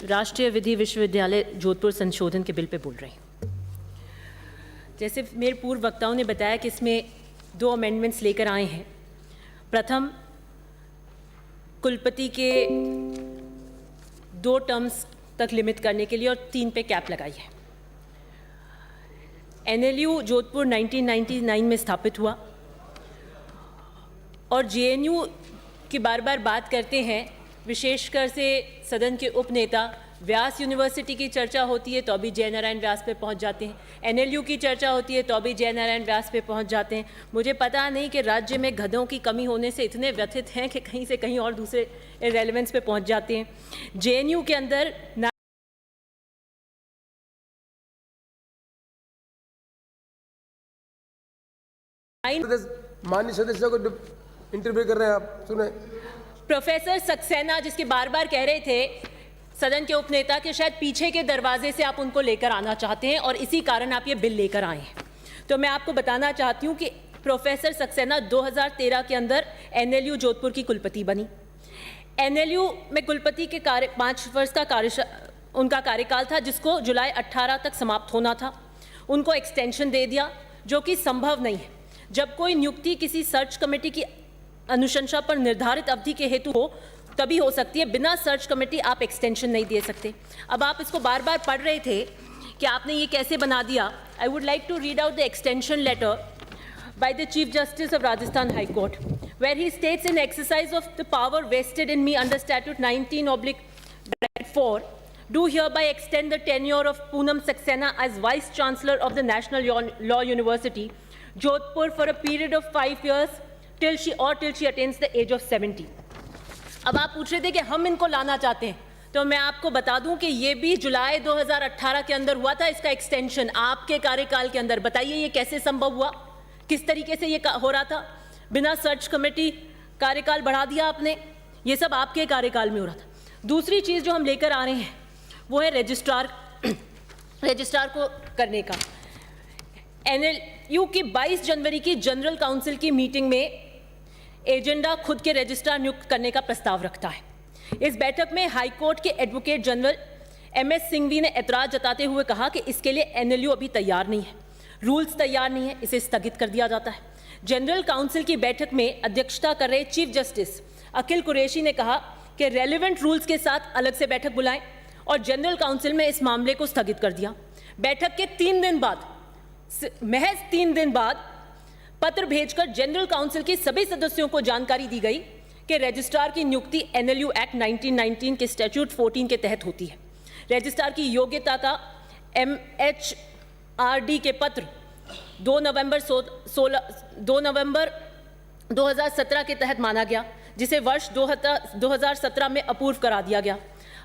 राष्ट्रीय विधि विश्वविद्यालय जोधपुर संशोधन के बिल पे बोल रही हूँ। जैसे मेरे पूर्व वक्ताओं ने बताया कि इसमें 2 अमेंडमेंट्स लेकर आए हैं। प्रथम, कुलपति के 2 टर्म्स तक लिमिट करने के लिए और 3 पे कैप लगाई है। NLU जोधपुर 1999 में स्थापित हुआ और JNU की बार बार बात करते हैं, विशेषकर से सदन के उपनेता। व्यास यूनिवर्सिटी की चर्चा होती है तो अभी जयनारायण व्यास पे पहुंच जाते हैं, NLU की चर्चा होती है तो अभी जयनारायण व्यास पे पहुंच जाते हैं। मुझे पता नहीं कि राज्य में गधों की कमी होने से इतने व्यथित हैं कि कहीं से कहीं और दूसरे रेलेवेंस पे पहुंच जाते हैं। JNU के अंदर माननीय सदस्य को इंटरव्यू कर रहे हैं आप, सुने। प्रोफेसर सक्सेना, जिसके बार बार कह रहे थे सदन के उपनेता कि शायद पीछे के दरवाजे से आप उनको लेकर आना चाहते हैं और इसी कारण आप ये बिल लेकर आए हैं, तो मैं आपको बताना चाहती हूँ कि प्रोफेसर सक्सेना 2013 के अंदर NLU जोधपुर की कुलपति बनी। NLU में कुलपति के 5 वर्ष का उनका कार्यकाल था, जिसको जुलाई 18 तक समाप्त होना था। उनको एक्सटेंशन दे दिया, जो कि संभव नहीं है। जब कोई नियुक्ति किसी सर्च कमेटी की अनुशंसा पर निर्धारित अवधि के हेतु हो तभी हो सकती है, बिना सर्च कमेटी आप एक्सटेंशन नहीं दे सकते। अब आप इसको बार बार पढ़ रहे थे कि आपने ये कैसे बना दिया। I would like to read out the extension letter by the Chief Justice of Rajasthan High Court, where he states, in exercise of the power vested in me under Statute 19/4, do hereby extend the tenure of Poonam Saxena as Vice Chancellor of the National Law University, Jodhpur, for a period of 5 years till she attains the age of 70. अब आप पूछ रहे थे कि हम इनको लाना चाहते हैं, तो मैं आपको बता दूं कि ये भी जुलाई 2018 के अंदर हुआ था, इसका एक्सटेंशन आपके कार्यकाल के अंदर। बताइए ये कैसे संभव हुआ, किस तरीके से ये हो रहा था? बिना सर्च कमेटी कार्यकाल बढ़ा दिया आपने, ये सब आपके कार्यकाल में हो रहा था। दूसरी चीज़ जो हम लेकर आ रहे हैं वो है रजिस्ट्रार को करने का। NLU की 22 जनवरी की जनरल काउंसिल की मीटिंग में एजेंडा खुद के रजिस्ट्रार नियुक्त करने का प्रस्ताव रखता है। इस बैठक में हाईकोर्ट के एडवोकेट जनरल MS सिंघवी ने ऐतराज जताते हुए कहा कि इसके लिए NLU अभी तैयार नहीं है, रूल्स तैयार नहीं है, इसे स्थगित कर दिया जाता है। जनरल काउंसिल की बैठक में अध्यक्षता कर रहे चीफ जस्टिस अखिल कुरैशी ने कहा कि रेलेवेंट रूल्स के साथ अलग से बैठक बुलाएं और जनरल काउंसिल में इस मामले को स्थगित कर दिया। बैठक के 3 दिन बाद, महज 3 दिन बाद, पत्र भेजकर जनरल काउंसिल के सभी सदस्यों को जानकारी दी गई कि रजिस्ट्रार की नियुक्ति NLU एक्ट 1919 के स्टैट्यूट 14 के तहत होती है। रजिस्ट्रार की योग्यता का MHRD के पत्र 2 नवंबर 2017 के तहत माना गया, जिसे वर्ष 2017 में अपूर्व करा दिया गया।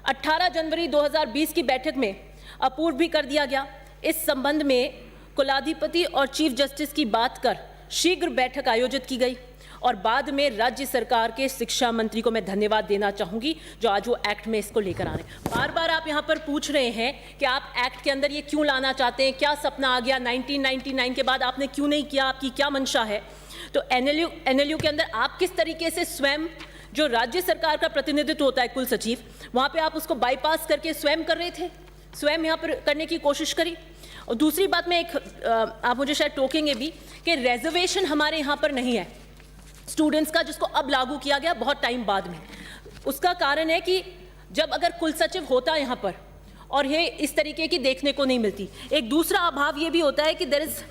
18 जनवरी 2020 की बैठक में अपूर्व भी कर दिया गया। इस संबंध में कुलाधिपति और चीफ जस्टिस की बात कर शीघ्र बैठक आयोजित की गई और बाद में राज्य सरकार के शिक्षा मंत्री को मैं धन्यवाद देना चाहूंगी, जो आज वो एक्ट में इसको लेकर आ रहे हैं। बार बार आप यहाँ पर पूछ रहे हैं कि आप एक्ट के अंदर ये क्यों लाना चाहते हैं, क्या सपना आ गया 1999 के बाद आपने क्यों नहीं किया, आपकी क्या मंशा है? तो NLU के अंदर आप किस तरीके से स्वयं, जो राज्य सरकार का प्रतिनिधित्व होता है कुल सचिव, वहाँ पर आप उसको बाईपास करके स्वयं कर रहे थे, स्वयं यहाँ पर करने की कोशिश करी। और दूसरी बात में आप मुझे शायद टोकेंगे भी कि रिजर्वेशन हमारे यहाँ पर नहीं है स्टूडेंट्स का, जिसको अब लागू किया गया बहुत टाइम बाद में। उसका कारण है कि जब अगर कुल सचिव होता है यहाँ पर और ये इस तरीके की देखने को नहीं मिलती। एक दूसरा अभाव ये भी होता है कि देयर इज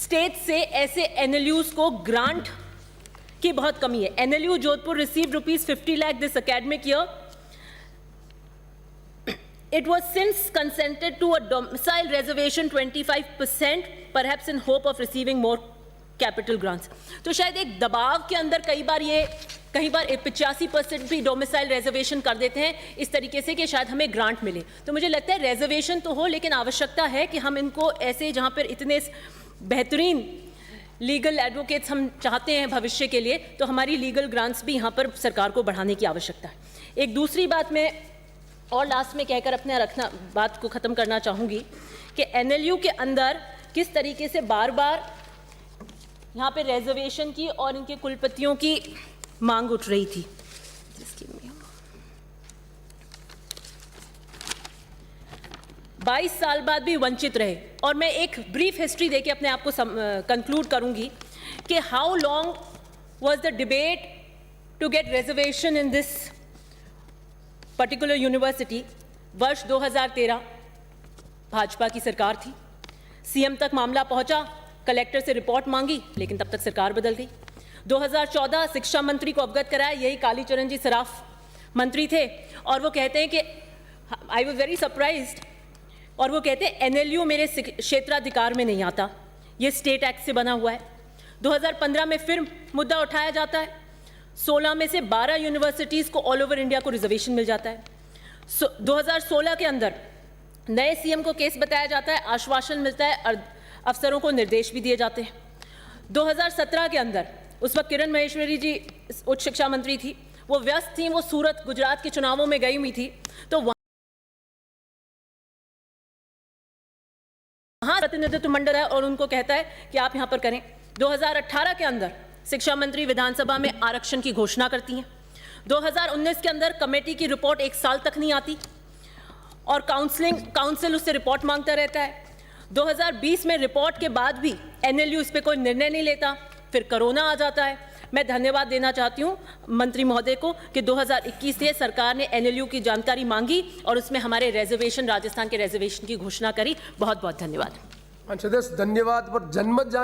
स्टेट से ऐसे NLUs को ग्रांट की बहुत कमी है। NLU Jodhpur received ₹50 lakh this academic year. It was since consented to a domicile reservation 25%, perhaps in hope of receiving more capital grants. तो शायद एक दबाव के अंदर कई बार 85% भी डोमिसाइल रिजर्वेशन कर देते हैं इस तरीके से कि शायद हमें ग्रांट मिले। तो मुझे लगता है रिजर्वेशन तो हो, लेकिन आवश्यकता है कि हम इनको ऐसे, जहाँ पर इतने बेहतरीन लीगल एडवोकेट्स हम चाहते हैं भविष्य के लिए, तो हमारी लीगल ग्रांट्स भी यहाँ पर सरकार को बढ़ाने की आवश्यकता है। एक दूसरी बात मैं और लास्ट में कहकर अपने बात को ख़त्म करना चाहूँगी कि NLU के अंदर किस तरीके से बार बार यहाँ पे रिजर्वेशन की और इनके कुलपतियों की मांग उठ रही थी। 22 साल बाद भी वंचित रहे। और मैं एक ब्रीफ हिस्ट्री देके अपने आप को कंक्लूड करूंगी कि how long was the debate to get reservation in this particular university. वर्ष 2013 भाजपा की सरकार थी, सीएम तक मामला पहुंचा, कलेक्टर से रिपोर्ट मांगी, लेकिन तब तक सरकार बदल गई। 2014 शिक्षा मंत्री को अवगत कराया, यही कालीचरण जी सराफ मंत्री थे, और वो कहते हैं कि आई वाज वेरी सरप्राइज्ड, और वो कहते हैं एनएलयू मेरे क्षेत्राधिकार में नहीं आता, ये स्टेट एक्ट से बना हुआ है। 2015 में फिर मुद्दा उठाया जाता है, 16 में से 12 यूनिवर्सिटीज़ को ऑल ओवर इंडिया को रिजर्वेशन मिल जाता है। 2016 के अंदर नए सीएम को केस बताया जाता है, आश्वासन मिलता है, अफसरों को निर्देश भी दिए जाते हैं। 2017 के अंदर उस वक्त किरण महेश्वरी जी उच्च शिक्षा मंत्री थी, वो व्यस्त थी, वो सूरत गुजरात के चुनावों में गई हुई थी, तो वहाँ प्रतिनिधित्व मंडल है और उनको कहता है कि आप यहाँ पर करें। 2018 के अंदर शिक्षा मंत्री विधानसभा में आरक्षण की घोषणा करती हैं। 2019 के अंदर कमेटी की रिपोर्ट 1 साल तक नहीं आती और काउंसिल उससे रिपोर्ट मांगता रहता है। 2020 में रिपोर्ट के बाद भी एनएलयू इस पर कोई निर्णय नहीं लेता, फिर कोरोना आ जाता है। मैं धन्यवाद देना चाहती हूँ मंत्री महोदय को कि 2021 से सरकार ने एनएलयू की जानकारी मांगी और उसमें हमारे रिजर्वेशन, राजस्थान के रिजर्वेशन की घोषणा करी। बहुत बहुत धन्यवाद। सदस्य धन्यवाद। पर जनमत